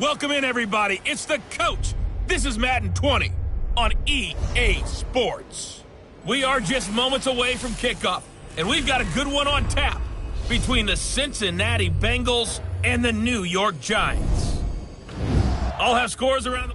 Welcome in, everybody. It's the coach. This is Madden 20 on EA Sports. We are just moments away from kickoff, and we've got a good one on tap between the Cincinnati Bengals and the New York Giants. I'll have scores around the...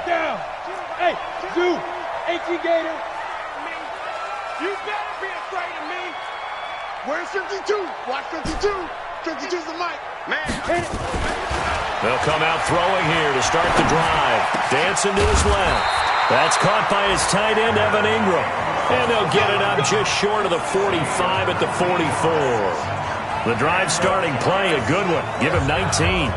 Down. Hey, Zoo. AT Gator. You better be afraid of me. Where's 52? Watch 52. 52's the mic. Man, hit it. They'll come out throwing here to start the drive. Dancing to his left. That's caught by his tight end, Evan Ingram. And they'll get it up just short of the 45 at the 44. The drive starting play, a good one. Give him 19.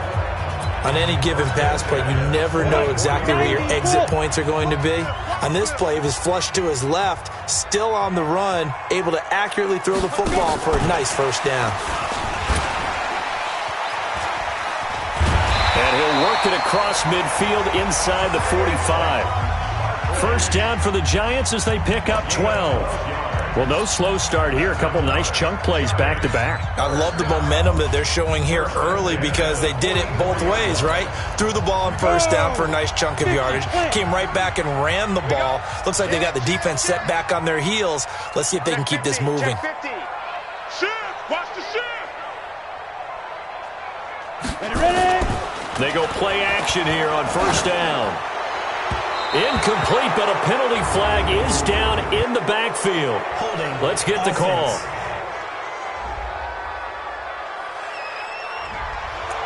On any given pass play, you never know exactly where your exit points are going to be. On this play, he was flushed to his left, still on the run, able to accurately throw the football for a nice first down. And he'll work it across midfield inside the 45. First down for the Giants as they pick up 12. Well, no slow start here. A couple nice chunk plays back-to-back. I love the momentum that they're showing here early because they did it both ways, right? Threw the ball on first down for a nice chunk of yardage. Came right back and ran the ball. Looks like they got the defense set back on their heels. Let's see if they can keep this moving. Shift. Watch the shift. Ready? They go play action here on first down. Incomplete, but a penalty flag is down in the backfield. Let's get the call.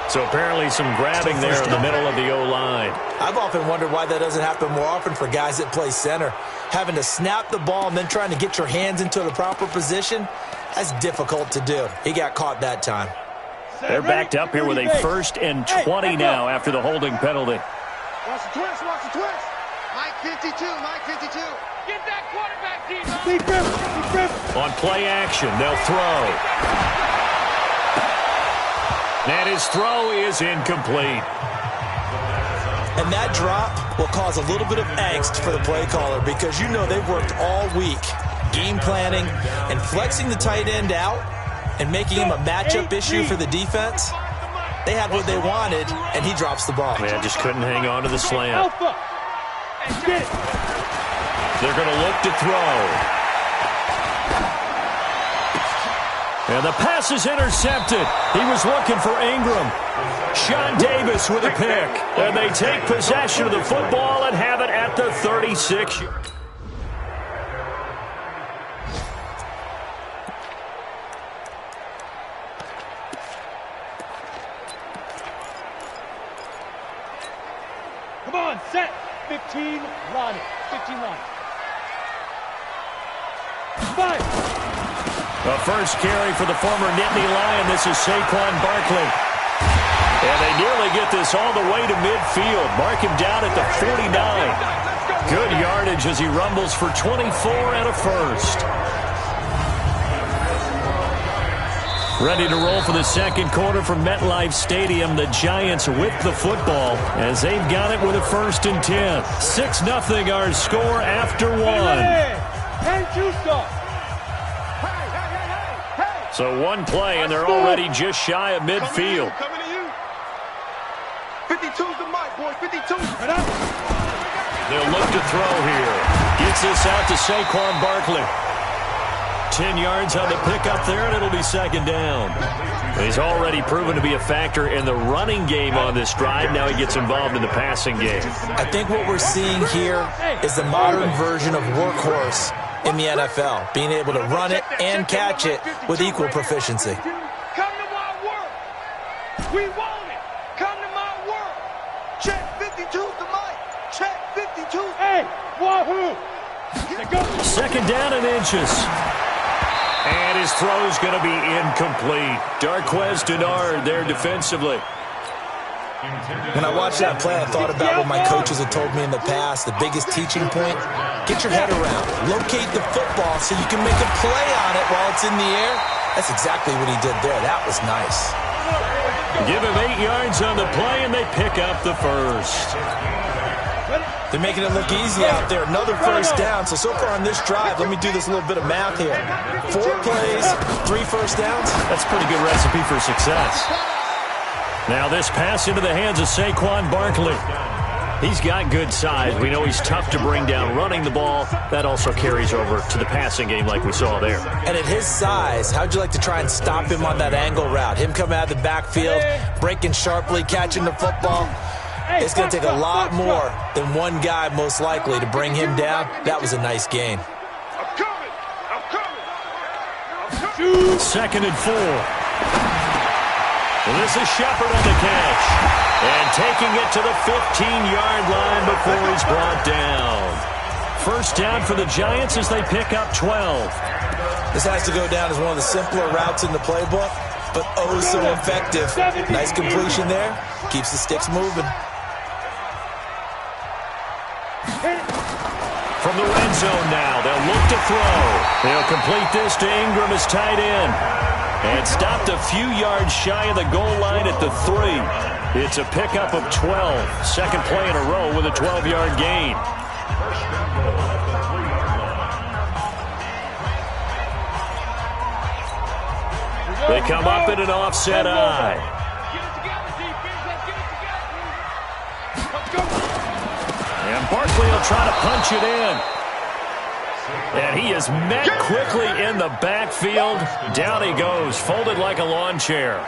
So apparently some grabbing there in the middle of the O-line. I've often wondered why that doesn't happen more often for guys that play center. Having to snap the ball and then trying to get your hands into the proper position, that's difficult to do. He got caught that time. They're backed up here with a 1st and 20 now after the holding penalty. Watch the twist. Watch the twist. Mike 52. Mike 52. Get that quarterback, D-Man. Deep grip. On play action, they'll throw. And his throw is incomplete. And that drop will cause a little bit of angst for the play caller because you know they've worked all week game planning and flexing the tight end out and making him a matchup issue for the defense. They had what they wanted, and he drops the ball. Man, just couldn't hang on to the slant. Alpha. Get it. They're going to look to throw. And the pass is intercepted. He was looking for Ingram. Sean Davis with a pick. And they take possession of the football and have it at the 36. Come on, set. 15, line it. 15 line. 5. The first carry for the former Nittany Lion. This is Saquon Barkley. And they nearly get this all the way to midfield. Mark him down at the 49. Good yardage as he rumbles for 24 and a first. Ready to roll for the second quarter from MetLife Stadium. The Giants with the football as they've got it with a 1st and 10. 6-0 our score after one. And Juice. So one play, and they're already just shy of midfield. Coming to you. 52's the mic, boy. 52. They'll look to throw here. Gets this out to Saquon Barkley. 10 yards on the pickup there, and it'll be 2nd down. He's already proven to be a factor in the running game on this drive. Now he gets involved in the passing game. I think what we're seeing here is the modern version of workhorse in the NFL, being able to run it and catch it with equal proficiency. Come to my work. We want it. Come to my work. Check 52's the mic. Check 52. Hey, wahoo. 2nd down and inches. And his throw's going to be incomplete. Darquez Denard there defensively. When I watched that play, I thought about what my coaches had told me in the past. The biggest teaching point, get your head around. Locate the football so you can make a play on it while it's in the air That's exactly what he did there. That was nice. Give him 8 yards on the play, and they pick up the first. They're making it look easy out there. Another first down. So far on this drive, let me do this little bit of math here. 4 plays, 3 first downs. That's a pretty good recipe for success. Now this pass into the hands of Saquon Barkley. He's got good size. We know he's tough to bring down running the ball. That also carries over to the passing game like we saw there. And at his size, how'd you like to try and stop him on that angle route? Him coming out of the backfield, breaking sharply, catching the football. It's going to take a lot more than one guy, most likely, to bring him down. That was a nice gain. I'm coming. 2nd and 4. Well, this is Shepard on the catch. And taking it to the 15-yard line before he's brought down. First down for the Giants as they pick up 12. This has to go down as one of the simpler routes in the playbook, but oh so effective. Nice completion there. Keeps the sticks moving. From the red zone now, they'll look to throw. They'll complete this to Ingram as tight end. And stopped a few yards shy of the goal line at the 3. It's a pickup of 12. Second play in a row with a 12-yard gain. They come up in an offset eye. And Barkley will try to punch it in. And he is met quickly in the backfield. Down he goes, folded like a lawn chair.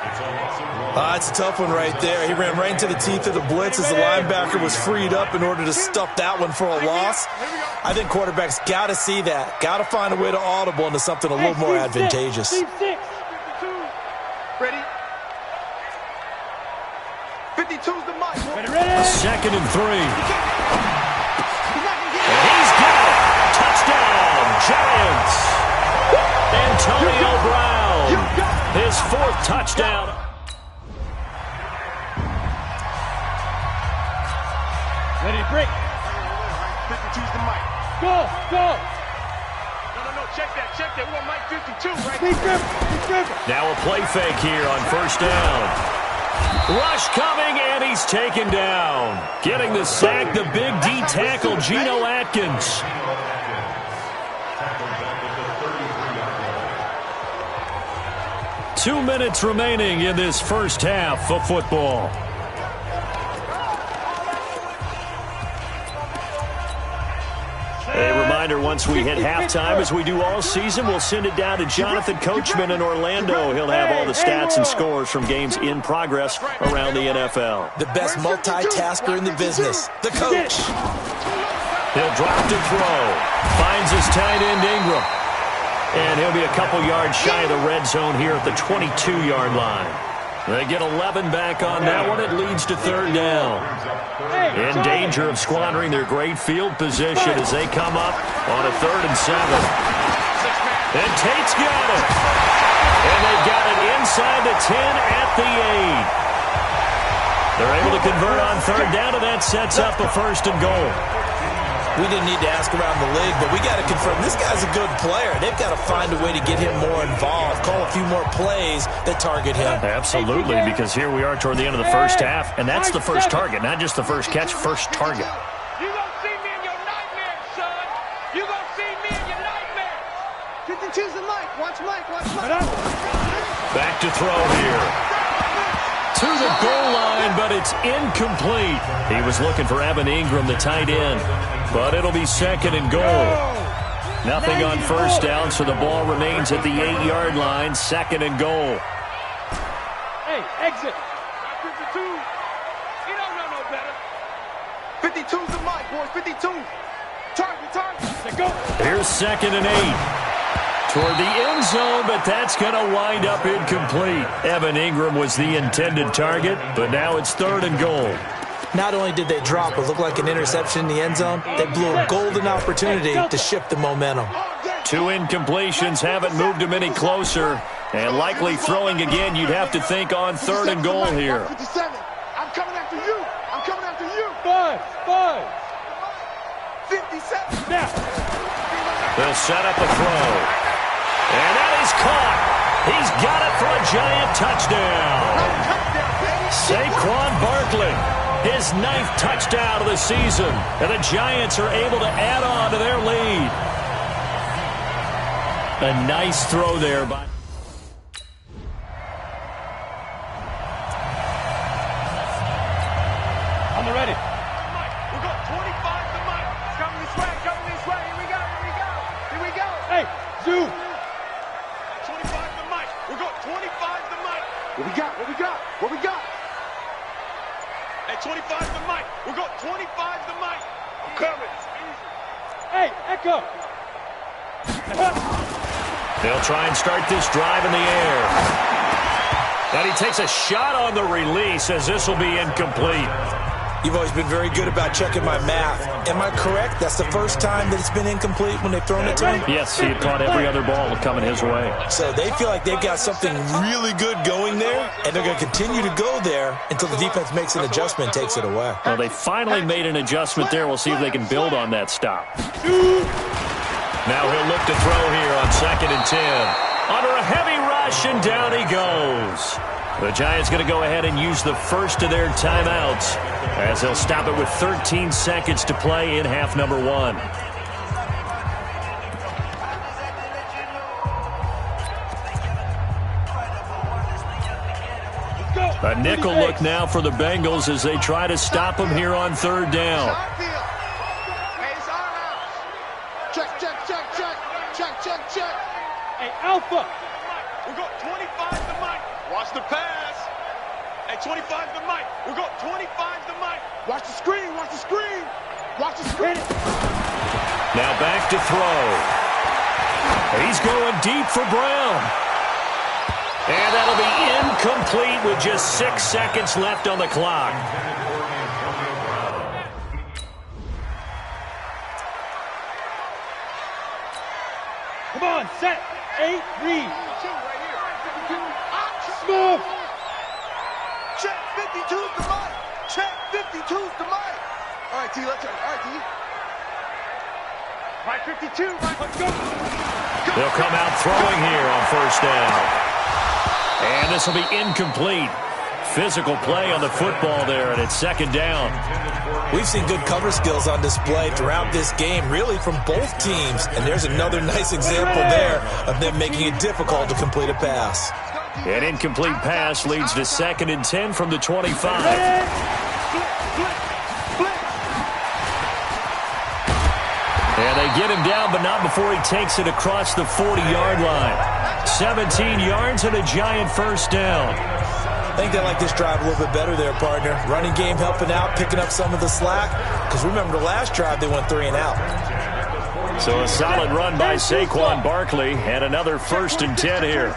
That's a tough one right there. He ran right into the teeth of the blitz as the linebacker was freed up in order to stuff that one for a loss. I think quarterbacks got to see that. Got to find a way to audible into something a little more advantageous. Ready? 52's the mic. 2nd and 3. And he's got it. Touchdown, Giants. Antonio Brown, his 4th touchdown. Ready, break. 52's the mic. Go. No, check that. We want mic 52, right? Now a play fake here on first down. Rush coming, and he's taken down. Getting the sack, the big D tackle, Geno Atkins. Two minutes remaining in this first half of football. A reminder, once we hit halftime, as we do all season, we'll send it down to Jonathan Coachman in Orlando. He'll have all the stats and scores from games in progress around the NFL. The best multitasker in the business, the coach. He'll drop to throw. Finds his tight end, Ingram. And he'll be a couple yards shy of the red zone here at the 22-yard line. They get 11 back on that one. It leads to 3rd down. In danger of squandering their great field position as they come up on a 3rd and 7. And Tate's got it. And they've got it inside the 10 at the 8. They're able to convert on 3rd down, and that sets up a 1st and goal. We didn't need to ask around the league, but we got to confirm this guy's a good player. They've got to find a way to get him more involved, call a few more plays that target him. Absolutely, because here we are toward the end of the first half, and that's the first target, not just the first catch, first target. You gonna see me in your nightmares, son. You gonna see me in your nightmares. 52's the mic. Watch Mike. Back to throw here. To the goal line, but it's incomplete. He was looking for Evan Ingram, the tight end, but it'll be 2nd and goal. Nothing on first down, so the ball remains at the 8-yard line, 2nd and goal. Hey, exit. 52. You don't know no better. 52's the mic, boys. 52. Target. Go. Here's 2nd and 8. Toward the end zone, but that's going to wind up incomplete. Evan Ingram was the intended target, but now it's 3rd and goal. Not only did they drop what looked like an interception in the end zone, they blew a golden opportunity to shift the momentum. 2 incompletions haven't moved him any closer, and likely throwing again, you'd have to think on 3rd and goal here. I'm coming after you. 5. 57. They'll set up a throw. And that is caught. He's got it for a Giant touchdown. Saquon Barkley, his 9th touchdown of the season. And the Giants are able to add on to their lead. A nice throw there by... On the ready. We've got 25 to Mike. Coming this way, coming this way. Here we go, here we go. Here we go. Hey, Zoo. 25 to Mike. We've got 25 to Mike. What we got, what we got, what we got? Hey, 25 to Mike. We've got 25 to Mike. I'm coming. Hey, Echo. They'll try and start this drive in the air. And he takes a shot on the release as this will be incomplete. You've always been very good about checking my math. Am I correct? That's the first time that it's been incomplete when they've thrown it to him? Yes, he had caught every other ball coming his way. So they feel like they've got something really good going there, and they're going to continue to go there until the defense makes an adjustment and takes it away. Well, they finally made an adjustment there. We'll see if they can build on that stop. Now he'll look to throw here on 2nd and 10. Under a heavy rush, and down he goes. The Giants going to go ahead and use the first of their timeouts as they'll stop it with 13 seconds to play in half number 1. A nickel look now for the Bengals as they try to stop him here on 3rd down. Check, check, check, check. Check, check, check. Hey, Alpha. We've got 25 to Mike. Watch the pass. Hey, 25 to Mike. We've got 25 to Mike. Watch the screen, watch the screen. Watch the screen. Now back to throw. He's going deep for Brown. And that'll be incomplete with just 6 seconds left on the clock. Come on, set. 8, read. Smooth. Check 52 to Mike. Check 52 to Mike. All right, T, let's go. All right, T. Mike 52. Mike, let's go. They'll come out throwing here on 1st down. And this will be incomplete. Physical play on the football there, and it's 2nd down. We've seen good cover skills on display throughout this game, really from both teams. And there's another nice example there of them making it difficult to complete a pass. An incomplete pass leads to 2nd and 10 from the 25. And they get him down, but not before he takes it across the 40-yard line. 17 yards and a Giant 1st down. I think they like this drive a little bit better there, partner. Running game helping out, picking up some of the slack. Because remember, the last drive they went 3 and out. So a solid run by Saquon Barkley and another 1st and 10 here.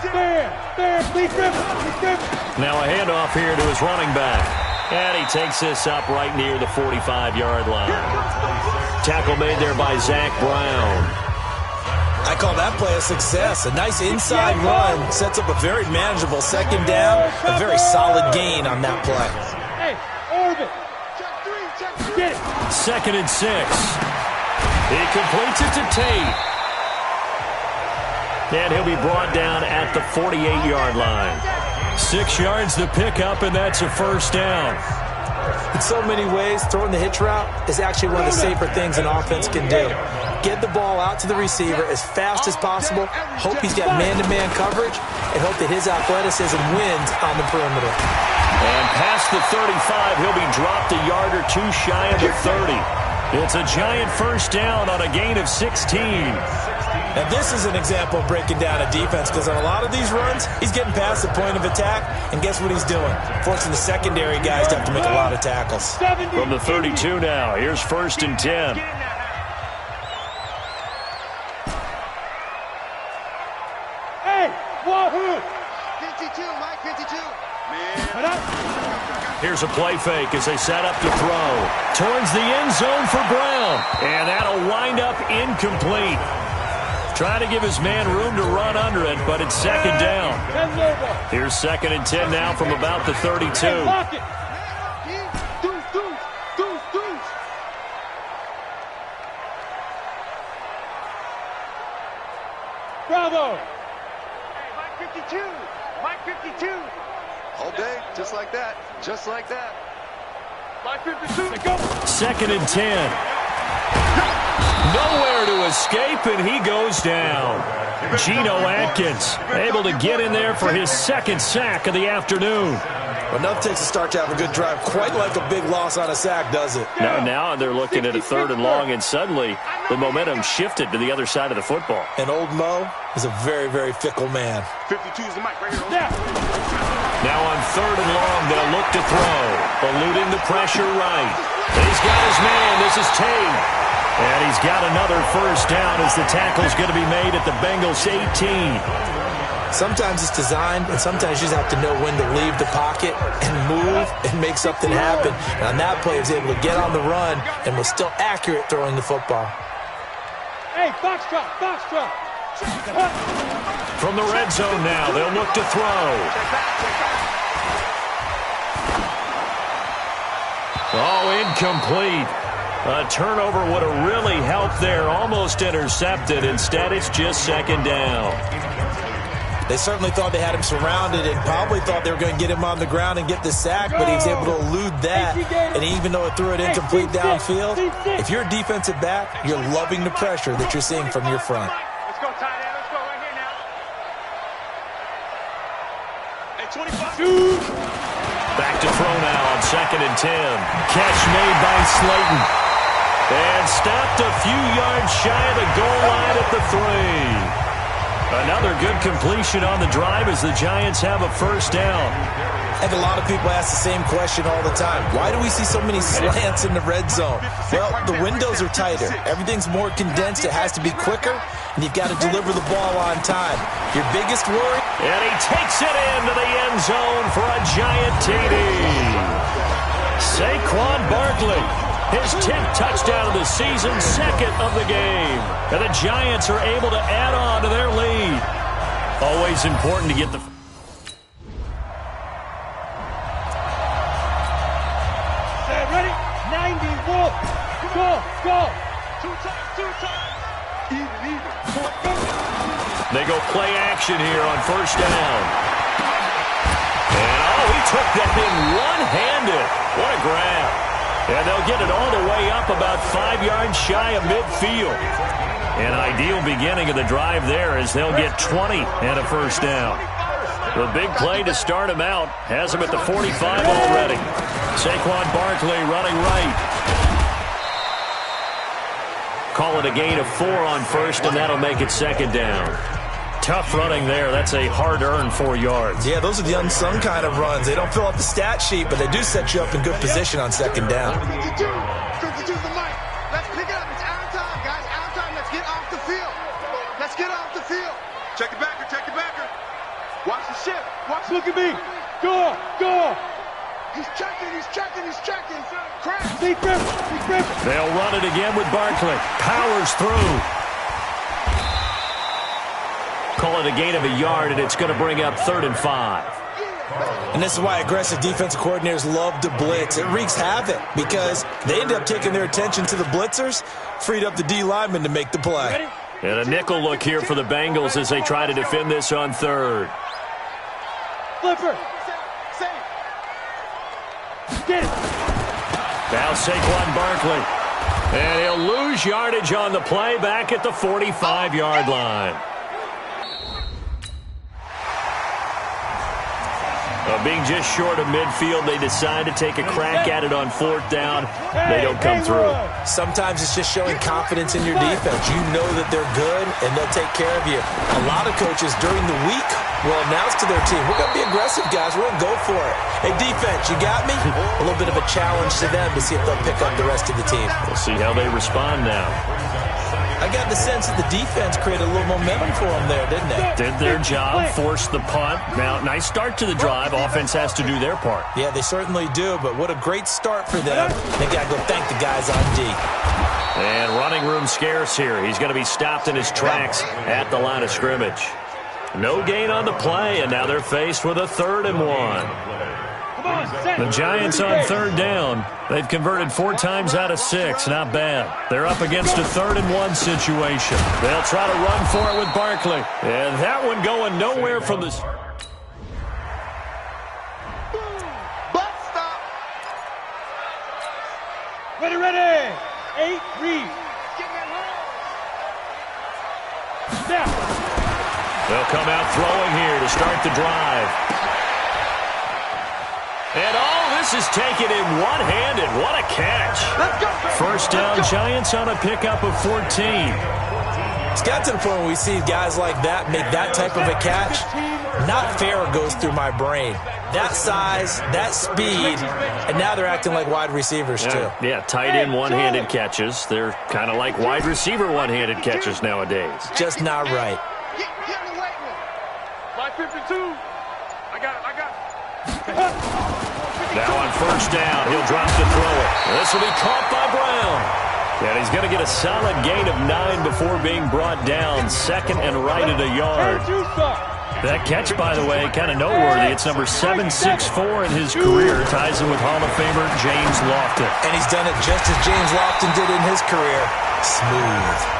Now a handoff here to his running back. And he takes this up right near the 45-yard line. Tackle made there by Zach Brown. I call that play a success. A nice inside run sets up a very manageable 2nd down. A very solid gain on that play. Hey, Orbit. Check 3, check 3. Get it. 2nd and 6. He completes it to Tate. And he'll be brought down at the 48-yard line. 6 yards to pick up, and that's a 1st down. In so many ways, throwing the hitch route is actually one of the safer things an offense can do. Get the ball out to the receiver as fast as possible, hope he's got man-to-man coverage, and hope that his athleticism wins on the perimeter. And past the 35, he'll be dropped a yard or 2 shy of the 30. It's a Giant 1st down on a gain of 16. Now this is an example of breaking down a defense, because on a lot of these runs, he's getting past the point of attack, and guess what he's doing? Forcing the secondary guys to have to make a lot of tackles. From the 32 now, here's 1st and 10. Hey, Wahoo! 52, Mike, 52. Here's a play fake as they set up to throw. Towards the end zone for Brown. And that'll wind up incomplete. Trying to give his man room to run under it, but it's 2nd down. Here's 2nd and 10 now from about the 32. Lock it. Deuce. Bravo. 52. Mike 52. All day, just like that. Just like that. Mike 52. Go. 2nd and 10. Nowhere to escape, and he goes down. Geno Atkins able to get in there for his 2nd sack of the afternoon. Well, enough takes a start to have a good drive. Quite like a big loss on a sack, does it? Now they're looking at a 3rd and long, and suddenly the momentum shifted to the other side of the football. And old Mo is a very, very fickle man. 52 is the mic right here. Now on 3rd and long, they'll look to throw. Eluding the pressure right. He's got his man. This is Tate. And he's got another 1st down as the tackle's going to be made at the Bengals 18. Sometimes it's designed, and sometimes you just have to know when to leave the pocket and move and make something happen. And on that play, he was able to get on the run and was still accurate throwing the football. Hey, foxtrot, foxtrot. From the red zone now, they'll look to throw. Oh, incomplete. A turnover would have really helped there. Almost intercepted. Instead, it's just 2nd down. They certainly thought they had him surrounded and probably thought they were going to get him on the ground and get the sack, but he was able to elude that. And even though it threw it incomplete downfield, if you're a defensive back, you're loving the pressure that you're seeing from your front. Let's go, tight end. Let's go right here now. Hey, 25. Back to throw now on 2nd and 10. Catch made by Slayton. And stopped a few yards shy of the goal line at the 3. Another good completion on the drive as the Giants have a 1st down. I think a lot of people ask the same question all the time. Why do we see so many slants in the red zone? Well, the windows are tighter. Everything's more condensed. It has to be quicker, and you've got to deliver the ball on time. Your biggest worry? And he takes it into the end zone for a Giant TD. Saquon Barkley, his 10th touchdown of the season, 2nd of the game. And the Giants are able to add on to their lead. Always important to get the... Ready? 90, walk. Go. Two times. Even. They go play action here on 1st down. And, he took that in one-handed. What a grab. And they'll get it all the way up about 5 yards shy of midfield. An ideal beginning of the drive there as they'll get 20 and a 1st down. The big play to start him out has him at the 45 already. Saquon Barkley running right. Call it a gain of 4 on 1st, and that'll make it 2nd down. Tough running there. That's a hard-earned 4 yards. Yeah, those are the unsung kind of runs. They don't fill up the stat sheet, but they do set you up in good position on 2nd down. 52 the mic. Let's pick it up. It's our time, guys. Our time. Let's get off the field. Let's get off the field. Check it backer. Watch the shift. Look at me. Go. He's checking. Crash. Deep grip. They'll run it again with Barkley. Powers through. Call it a gain of a yard, and it's going to bring up 3rd and 5. And this is why aggressive defensive coordinators love to blitz. It wreaks havoc because they end up taking their attention to the blitzers, freed up the D lineman to make the play. And a nickel look here for the Bengals as they try to defend this on 3rd. Flipper. Get it. Now Saquon Barkley. And he'll lose yardage on the play back at the 45-yard line. Being just short of midfield, they decide to take a crack at it on 4th down. They don't come through. Sometimes it's just showing confidence in your defense. You know that they're good, and they'll take care of you. A lot of coaches during the week will announce to their team, we're going to be aggressive, guys. We're going to go for it. Hey, defense, you got me? A little bit of a challenge to them to see if they'll pick up the rest of the team. We'll see how they respond now. I got the sense that the defense created a little momentum for them there, didn't they? Did their job, forced the punt. Now, nice start to the drive. Offense has to do their part. Yeah, they certainly do, but what a great start for them. They got to go thank the guys on D. And running room scarce here. He's going to be stopped in his tracks at the line of scrimmage. No gain on the play, and now they're faced with a 3rd and 1. The Giants on third down. They've converted 4 times out of 6. Not bad. They're up against a 3rd-and-1 situation. They'll try to run for it with Barkley. And that one going nowhere from the... Butt stop. Ready, ready. 8, read. Snap. They'll come out throwing here to start the drive. And all this is taken in one-handed. What a catch. First down, Giants on a pickup of 14. It's got to the point where we see guys like that make that type of a catch. Not fair goes through my brain. That size, that speed, and now they're acting like wide receivers too. Yeah, tight end one-handed catches. They're kind of like wide receiver one-handed catches nowadays. Just not right. Get in the weight room. 552. I got it. Now on first down, he'll drop to throw it. This will be caught by Brown. And he's going to get a solid gain of 9 before being brought down. 2nd and right at a yard. That catch, by the way, kind of noteworthy. It's number 764 in his career. Ties him with Hall of Famer James Lofton. And he's done it just as James Lofton did in his career. Smooth.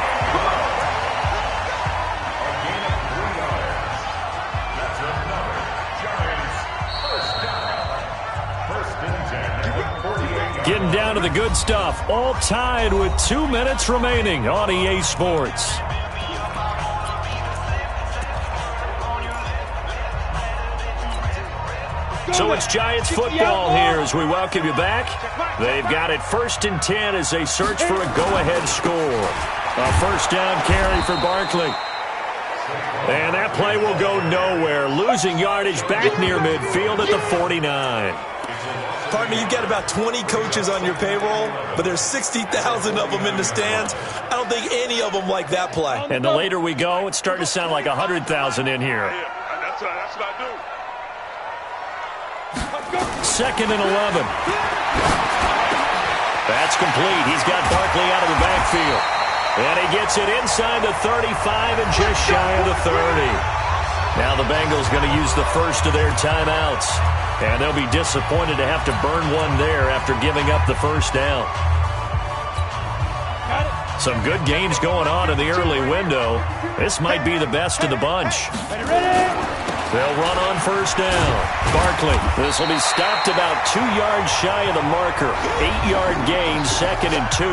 Getting down to the good stuff. All tied with 2 minutes remaining on EA Sports. So it's Giants football here as we welcome you back. They've got it 1st and 10 as they search for a go-ahead score. A first down carry for Barkley. And that play will go nowhere. Losing yardage back near midfield at the 49. Partner, you've got about 20 coaches on your payroll, but there's 60,000 of them in the stands. I don't think any of them like that play. And the later we go, it's starting to sound like 100,000 in here. That's what I do. 2nd and 11. That's complete. He's got Barkley out of the backfield. And he gets it inside the 35 and just shy of the 30. Now the Bengals going to use the first of their timeouts. And they'll be disappointed to have to burn one there after giving up the first down. Some good gains going on in the early window. This might be the best of the bunch. They'll run on first down. Barkley, this will be stopped about 2 yards shy of the marker. 8-yard gain, 2nd and 2.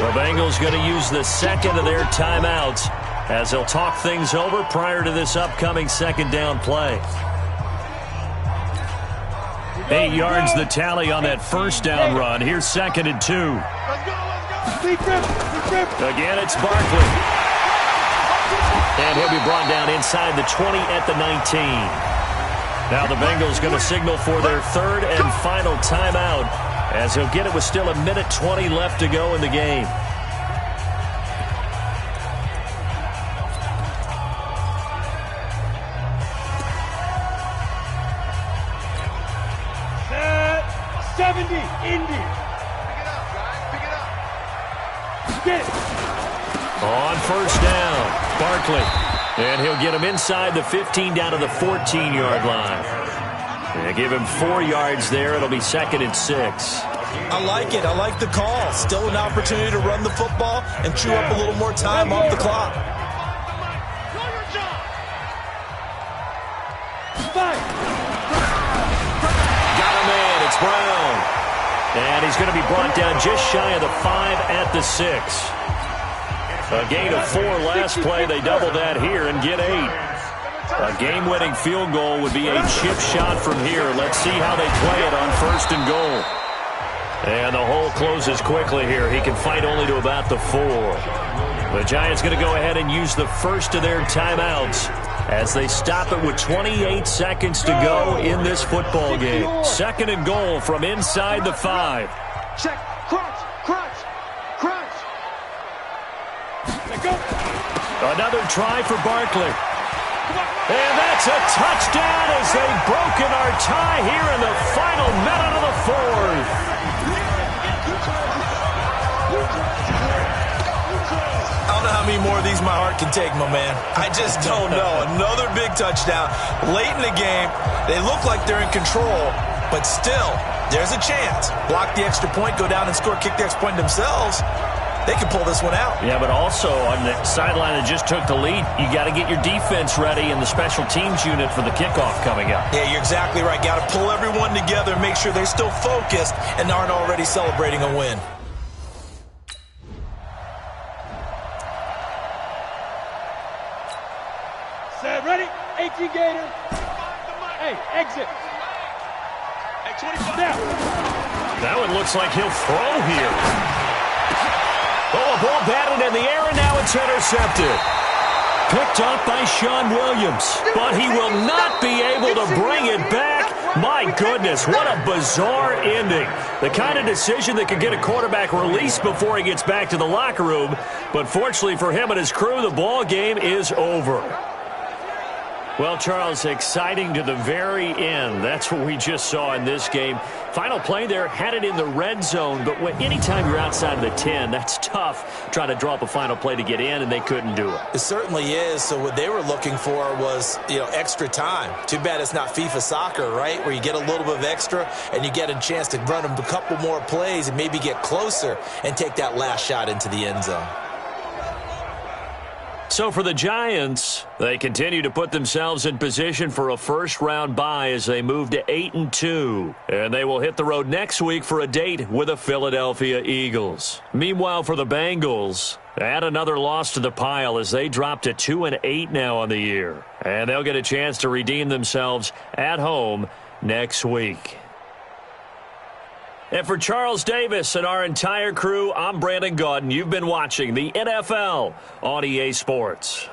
The Bengals going to use the second of their timeouts as they'll talk things over prior to this upcoming 2nd down play. 8 yards the tally on that first down run. Here's 2nd and 2. Again, it's Barkley. And he'll be brought down inside the 20 at the 19. Now the Bengals going to signal for their 3rd and final timeout as he'll get it with still 1:20 left to go in the game. On first down, Barkley. And he'll get him inside the 15 down to the 14-yard line. And give him 4 yards there. It'll be 2nd and 6. I like it. I like the call. Still an opportunity to run the football and chew up a little more time off the clock. Got him in. It's Brown. And he's going to be brought down just shy of the 5 at the 6. A gain of 4 last play. They double that here and get 8. A game-winning field goal would be a chip shot from here. Let's see how they play it on 1st and goal. And the hole closes quickly here. He can fight only to about the 4. The Giants going to go ahead and use the first of their timeouts as they stop it with 28 seconds to go in this football game. 2nd and goal from inside the 5. Check. Crunch. Another try for Barkley. And that's a touchdown as they've broken our tie here in the final minute of the 4th. I don't know how many more of these my heart can take, my man. I just don't know. Another big touchdown. Late in the game, they look like they're in control, But still, there's a chance. Block the extra point, go down and score, kick the extra point themselves. They can pull this one out. Yeah, but also on the sideline that just took the lead, you got to get your defense ready and the special teams unit for the kickoff coming up. Yeah, you're exactly right. Got to pull everyone together and make sure they're still focused and aren't already celebrating a win. Set, ready? 18 Gator. Hey, exit. Hey, 25. Now. That one looks like he'll throw here. Oh, a ball batted in the air, and now it's intercepted. Picked up by Sean Williams, but he will not be able to bring it back. My goodness, what a bizarre ending. The kind of decision that could get a quarterback released before he gets back to the locker room. But fortunately for him and his crew, the ball game is over. Well, Charles, exciting to the very end. That's what we just saw in this game. Final play there, had it in the red zone, but anytime you're outside of the 10, that's tough trying to draw up a final play to get in, and they couldn't do it. It certainly is. So what they were looking for was, extra time. Too bad it's not FIFA soccer, right, where you get a little bit of extra and you get a chance to run a couple more plays and maybe get closer and take that last shot into the end zone. So for the Giants, they continue to put themselves in position for a first-round bye as they move to 8-2. And they will hit the road next week for a date with the Philadelphia Eagles. Meanwhile, for the Bengals, add another loss to the pile as they drop to 2-8 now on the year. And they'll get a chance to redeem themselves at home next week. And for Charles Davis and our entire crew, I'm Brandon Gaudin. You've been watching the NFL on EA Sports.